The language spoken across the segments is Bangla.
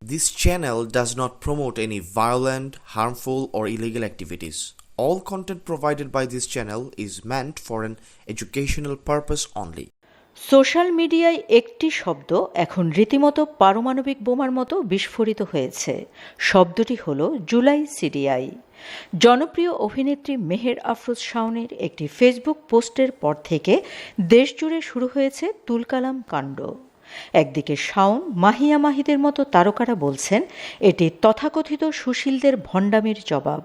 This channel does not promote any violent, harmful, or illegal activities. All content provided by this channel is meant for an educational purpose only. Social মিডিয়ায় একটি শব্দ এখন রীতিমতো পারমাণবিক বোমার মতো বিস্ফোরিত হয়েছে। শব্দটি হলো জুলাই সিডিআই। জনপ্রিয় অভিনেত্রী মেহের আফরোজ শাওনের একটি ফেসবুক পোস্টের পর থেকে দেশজুড়ে শুরু হয়েছে তুলকালাম কাণ্ড। একদিকে শাওন, মাহিয়া মাহিদের মতো তারকারা বলছেন এটি তথাকথিত সুশীলদের ভণ্ডামির জবাব।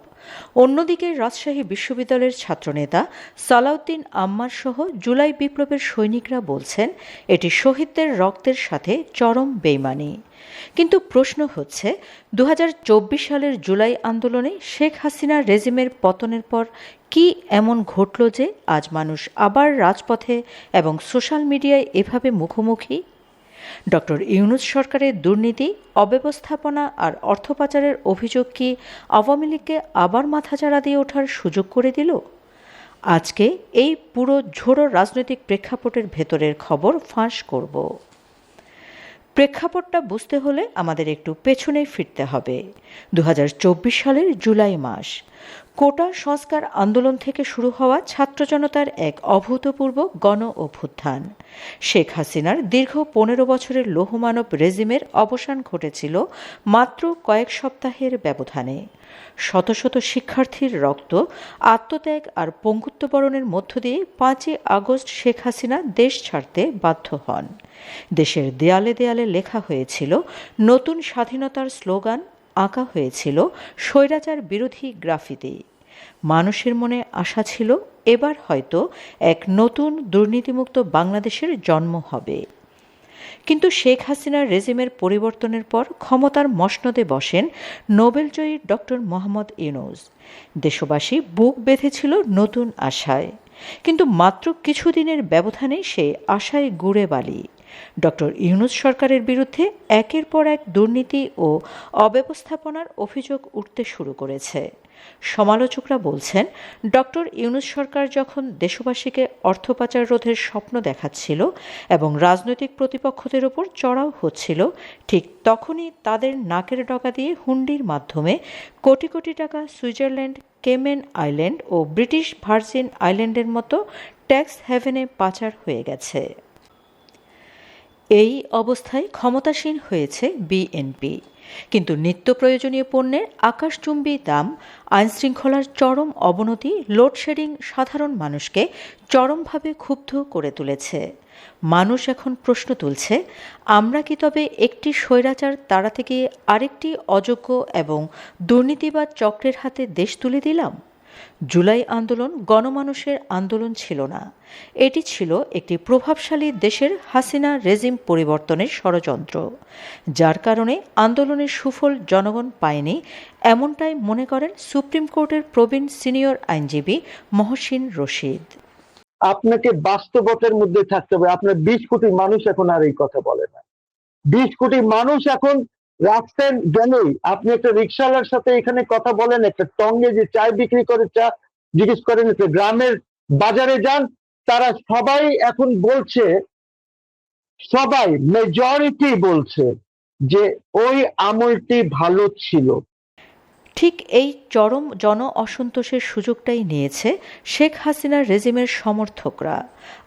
অন্যদিকে রাজশাহী বিশ্ববিদ্যালয়ের ছাত্রনেতা সালাউদ্দিন আম্মার সহ জুলাই বিপ্লবের সৈনিকরা বলছেন এটি শহীদদের রক্তের সাথে চরম বেইমানি। কিন্তু প্রশ্ন হচ্ছে 2024 সালের জুলাই আন্দোলনে শেখ হাসিনা রেজিমের পতনের পর কি এমন ঘটল যে আজ মানুষ আবার রাজপথে এবং সোশ্যাল মিডিয়ায় এভাবে মুখোমুখি? ডক্টর ইউনূস সরকারের দুর্নীতি, অব্যবস্থাপনা আর অর্থ পাচারের অভিযোগ কি আওয়ামী লীগকে আবার মাথাচাড়া দিয়ে ওঠার সুযোগ করে দিল? আজকে এই পুরো ঝোড়ো রাজনৈতিক প্রেক্ষাপটের ভেতরের খবর ফাঁস করব। প্রেক্ষাপটটা বুঝতে হলে আমাদের একটু পেছনে ফিরতে হবে। 2024 সালের জুলাই মাস, কোটা সংস্কার আন্দোলন থেকে শুরু হওয়া ছাত্র জনতার এক অভূতপূর্ব গণ অভ্যুত্থান। শেখ হাসিনার দীর্ঘ 15 বছরের লৌহমানব রেজিমের অবসান ঘটেছিল মাত্র কয়েক সপ্তাহের ব্যবধানে। শত শত শিক্ষার্থীর রক্ত, আত্মত্যাগ আর পঙ্গুত্ববরণের মধ্য দিয়ে 5ই আগস্ট শেখ হাসিনা দেশ ছাড়তে বাধ্য হন। দেশের দেয়ালে দেয়ালে লেখা হয়েছিল নতুন স্বাধীনতার স্লোগান, আঁকা হয়েছিল স্বৈরাচার বিরোধী গ্রাফিতি। মানুষের মনে আশা ছিল এবার হয়তো এক নতুন দুর্নীতিমুক্ত বাংলাদেশের জন্ম হবে। কিন্তু শেখ হাসিনার রেজিমের পরিবর্তনের পর ক্ষমতার মসনদে বসেন নোবেলজয়ী ডক্টর মোহাম্মদ ইউনূস। দেশবাসী বুক বেঁধেছিল নতুন আশায়, কিন্তু মাত্র কিছুদিনের ব্যবধানে সে আশায় গুড়ে বালি। ডক্টর ইউনূস সরকারের বিরুদ্ধে একের পর এক দুর্নীতি ও অব্যবস্থাপনার অভিযোগ উঠতে শুরু করেছে। সমালোচকরা বলছেন ডক্টর ইউনূস সরকার যখন দেশবাসীকে অর্থ পাচার রোধের স্বপ্ন দেখাচ্ছিল এবং রাজনৈতিক প্রতিপক্ষদের ওপর চড়াও হচ্ছিল, ঠিক তখনই তাদের নাকের ডগা দিয়ে হুন্ডির মাধ্যমে কোটি কোটি টাকা সুইজারল্যান্ড, কেমেন আইল্যান্ড ও ব্রিটিশ ভার্জিন আইল্যান্ডের মতো ট্যাক্স হেভেনে পাচার হয়ে গেছে। এই অবস্থায় ক্ষমতাসীন হয়েছে বিএনপি। কিন্তু নিত্য প্রয়োজনীয় পণ্যের আকাশচুম্বী দাম, আইনশৃঙ্খলার চরম অবনতি, লোডশেডিং সাধারণ মানুষকে চরমভাবে ক্ষুব্ধ করে তুলেছে। মানুষ এখন প্রশ্ন তুলছে, আমরা কি তবে একটি স্বৈরাচার তাড়াতে গিয়ে আরেকটি অযোগ্য এবং দুর্নীতিবাদ চক্রের হাতে দেশ তুলে দিলাম? জুলাই আন্দোলন গণমানুষের আন্দোলন ছিল না, এটি ছিল একটি প্রভাবশালী দেশের হাসিনা রেজিম পরিবর্তনের ষড়যন্ত্র, যার কারণে আন্দোলনের সুফল জনগণ পায়নি, এমনটাই মনে করেন সুপ্রিম কোর্টের প্রবীণ সিনিয়র আইনজীবী মহসিন রশিদ। আপনাকে বাস্তবতার মধ্যে থাকতে হবে। আপনার 20 কোটি মানুষ এখন আর এই কথা বলে না। 20 কোটি মানুষ এখন রাস্তায় গেলেই আপনি একটা রিক্সাওয়ালার সাথে এখানে কথা বলেন, একটা টঙ্গে যে চায় বিক্রি করে চা জিজ্ঞেস করেন, একটা গ্রামের বাজারে যান, তারা সবাই এখন বলছে, সবাই মেজরিটি বলছে যে ওই আমলটি ভালো ছিল। ঠিক এই চরম জন অসন্তোষের সুযোগটাই নিয়েছে শেখ হাসিনার রেজিমের সমর্থকরা,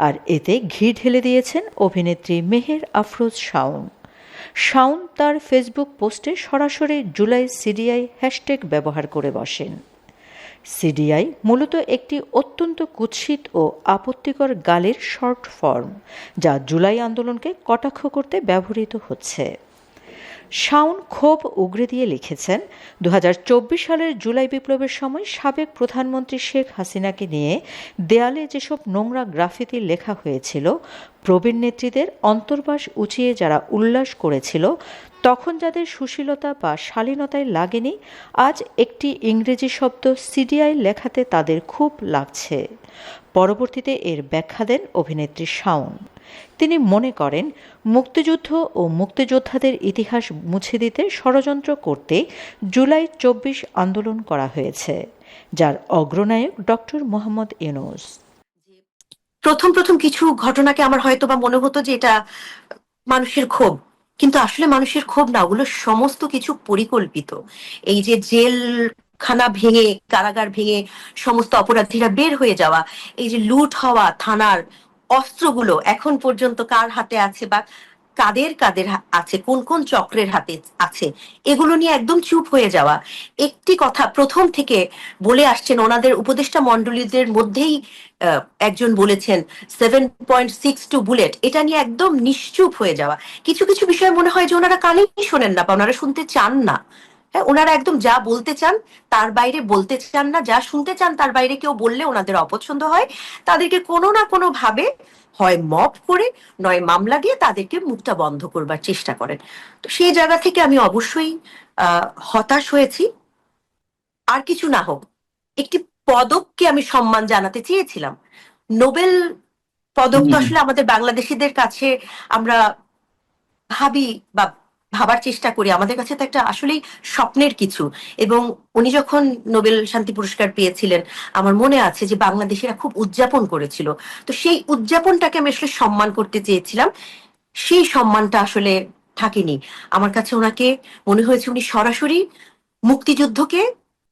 আর এতে ঘি ঢেলে দিয়েছেন অভিনেত্রী মেহের আফরোজ শাওন। শাওন তার ফেসবুক পোস্টে সরাসরি জুলাই সিডিআই হ্যাশট্যাগ ব্যবহার করে বসেন। সিডিআই মূলত একটি অত্যন্ত কুৎসিত ও আপত্তিকর গালির শর্ট ফর্ম, যা জুলাই আন্দোলনকে কটাক্ষ করতে ব্যবহৃত হচ্ছে। শাওন ক্ষোভ উগরে দিয়ে লিখেছেন, 2024 সালের জুলাই বিপ্লবের সময় সাবেক প্রধানমন্ত্রী শেখ হাসিনাকে নিয়ে দেয়ালে যেসব নোংরা গ্রাফিতি লেখা হয়েছিল, প্রবীণ নেত্রীদের অন্তর্বাস উঁচিয়ে যারা উল্লাস করেছিল, তখন যাদের সুশীলতা বা শালীনতায় লাগেনি, আজ একটি ইংরেজি শব্দ সিডিআই লেখাতে তাদের খুব লাগছে। পরবর্তীতে এর ব্যাখ্যা দেন অভিনেত্রী শাওন। তিনি মনে করেন মুক্তিযুদ্ধ ও মুক্তিযোদ্ধাদের ইতিহাস মুছে দিতে ষড়যন্ত্র করতে জুলাই 24 আন্দোলন করা হয়েছে, যার অগ্রনায়ক ডক্টর মোহাম্মদ ইউনূস। প্রথম কিছু ঘটনাকে আমার হয়তো বা মনে হতো যে এটা মানুষের ক্ষোভ, কিন্তু আসলে মানুষের ক্ষোভ না, ওগুলো সমস্ত কিছু পরিকল্পিত। এই যে জেলখানা ভেঙে, কারাগার ভেঙে সমস্ত অপরাধীরা বের হয়ে যাওয়া, এই যে লুট হওয়া থানার অস্ত্রগুলো এখন পর্যন্ত কার হাতে আছে বা কাদের কাদের আছে, কোন কোন চক্রের হাতে আছে, এগুলো নিয়ে একদম চুপ হয়ে যাওয়া। একটি কথা প্রথম থেকে বলে আসছেন, ওনাদের উপদেষ্টা মন্ডলীদের মধ্যেই একজন বলেছেন 7.62 বুলেট, এটা নিয়ে একদম নিশ্চুপ হয়ে যাওয়া। কিছু কিছু বিষয় মনে হয় যে ওনারা কানেই শোনেন না বা ওনারা শুনতে চান না। হ্যাঁ, ওনারা একদম যা বলতে চান তার বাইরে বলতে চান না, যা শুনতে চান তার বাইরে কেউ বললে ওনাদের অপছন্দ হয়। তাদেরকে কোনো না কোনো ভাবে হয় মব করে, নয় মামলা দিয়ে তাদেরকে মুখটা বন্ধ করবার চেষ্টা করেন। তো সেই জায়গা থেকে আমি অবশ্যই হতাশ হয়েছি। আর কিছু না হোক, একটি পদককে আমি সম্মান জানাতে চেয়েছিলাম। নোবেল পদক তো আসলে আমাদের বাংলাদেশিদের কাছে আমরা ভাবি বা ভাবার চেষ্টা করি, আমাদের কাছে তো একটা আসলেই স্বপ্নের কিছু। এবং উনি যখন নোবেল শান্তি পুরস্কার পেয়েছিলেন, আমার মনে আছে যে বাংলাদেশিরা খুব উদযাপন করেছিল। তো সেই উদযাপনটাকে আমি আসলে সম্মান করতে চেয়েছিলাম, সেই সম্মানটা আসলে থাকেনি আমার কাছে। ওনাকে মনে হয়েছে উনি সরাসরি মুক্তিযুদ্ধকে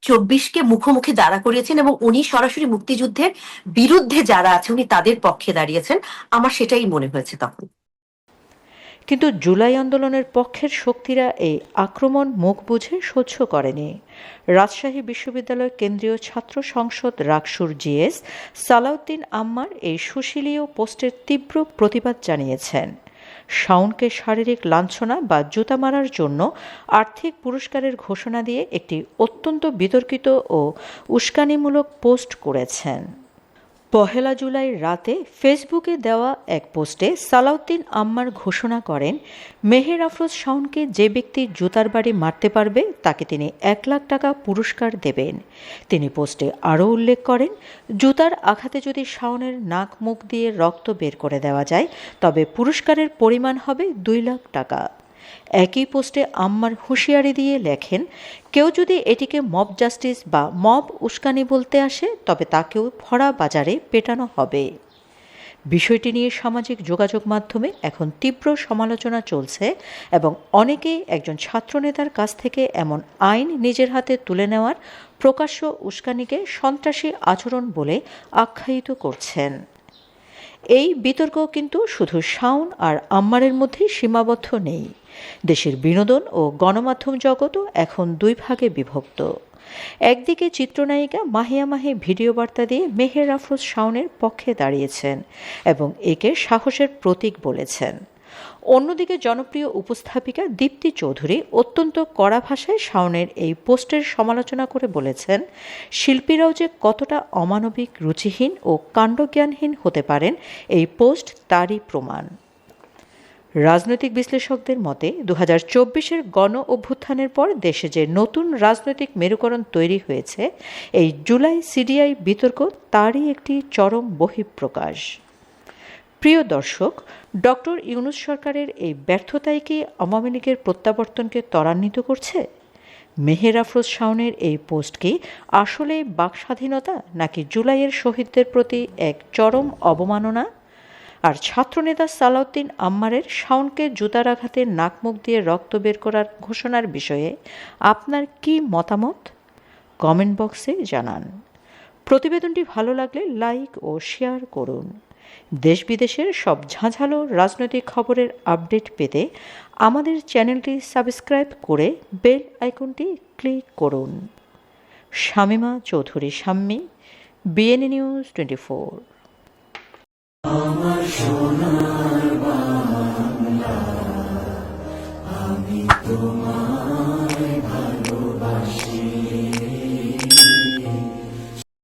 24কে মুখোমুখি দাঁড়া করিয়েছেন এবং উনি সরাসরি মুক্তিযুদ্ধের বিরুদ্ধে যারা আছে উনি তাদের পক্ষে দাঁড়িয়েছেন। আমার সেটাই মনে হয়েছে তখন। কিন্তু জুলাই আন্দোলনের পক্ষের শক্তিরা এই আক্রমণ মুখ বুঝে সহ্য করেনি। রাজশাহী বিশ্ববিদ্যালয় কেন্দ্রীয় ছাত্র সংসদ রাকসুর জিএস সালাউদ্দিন আম্মার এই সুশীলীয় পোস্টের তীব্র প্রতিবাদ জানিয়েছেন। শাওনকে শারীরিক লাঞ্ছনা বা জুতা মারার জন্য আর্থিক পুরস্কারের ঘোষণা দিয়ে একটি অত্যন্ত বিতর্কিত ও উস্কানিমূলক পোস্ট করেছেন। 1 জুলাই রাতে ফেসবুকে দেওয়া এক পোস্টে সালাউদ্দিন আম্মার ঘোষণা করেন, মেহের আফরোজ শাওনকে যে ব্যক্তি জুতার বাড়ি মারতে পারবে তাকে তিনি 1 লাখ টাকা পুরস্কার দেবেন। তিনি পোস্টে আরও উল্লেখ করেন, জুতার আঘাতে যদি শাওনের নাক মুখ দিয়ে রক্ত বের করে দেওয়া যায় তবে পুরস্কারের পরিমাণ হবে 2 লাখ টাকা। একই পোস্টে আম্মার হুঁশিয়ারি দিয়ে লেখেন, কেউ যদি এটিকে মব জাস্টিস বা মব উস্কানি বলতে আসে তবে তাকেও ভরা বাজারে পেটানো হবে। বিষয়টি নিয়ে সামাজিক যোগাযোগ মাধ্যমে এখন তীব্র সমালোচনা চলছে এবং অনেকেই একজন ছাত্রনেতার কাছ থেকে এমন আইন নিজের হাতে তুলে নেওয়ার প্রকাশ্য উস্কানিকে সন্ত্রাসী আচরণ বলে আখ্যায়িত করছেন। এই বিতর্ক কিন্তু শুধু শাওন আর আম্মারের মধ্যেই সীমাবদ্ধ নেই। দেশের বিনোদন ও গণমাধ্যম জগৎও এখন 2 ভাগে বিভক্ত। একদিকে চিত্রনায়িকা মাহিয়া মাহি ভিডিও বার্তা দিয়ে মেহের আফরোজ শাওনের পক্ষে দাঁড়িয়েছেন এবং একে সাহসের প্রতীক বলেছেন। অন্যদিকে জনপ্রিয় উপস্থাপিকা দীপ্তি চৌধুরী অত্যন্ত কড়া ভাষায় শাওনের এই পোস্টের সমালোচনা করে বলেছেন, শিল্পীরাও যে কতটা অমানবিক, রুচিহীন ও কাণ্ডজ্ঞানহীন হতে পারেন এই পোস্ট তারই প্রমাণ। রাজনৈতিক বিশ্লেষকদের মতে 2024-এর গণ অভ্যুত্থানের পর দেশে যে নতুন রাজনৈতিক মেরুকরণ তৈরি হয়েছে, এই জুলাই সিডিআই বিতর্ক তারই একটি চরম বহিঃপ্রকাশ। প্রিয় দর্শক, ডক্টর ইউনূস সরকারের এই ব্যর্থতাই কি আওয়ামী লীগের প্রত্যাবর্তনকে ত্বরান্বিত করছে? মেহের আফরোজ শাওনের এই পোস্ট কি আসলে বাকস্বাধীনতা নাকি জুলাইয়ের শহীদদের প্রতি এক চরম অবমাননা? আর ছাত্রনেতা সালাউদ্দিন আম্মারের শাওনকে জুতার আঘাতে নাক মুখ দিয়ে রক্ত বের করার ঘোষণার বিষয়ে আপনার কি মতামত? কমেন্ট বক্সে জানান। প্রতিবেদনটি ভালো লাগলে লাইক ও শেয়ার করুন। দেশ বিদেশের সব ঝাঁঝালো রাজনৈতিক খবরের আপডেট পেতে আমাদের চ্যানেলটি সাবস্ক্রাইব করে বেল আইকনটি ক্লিক করুন। Shamima Chowdhury Shammi, BNA news 24। আমার সোনার বাংলা, আমি তোমার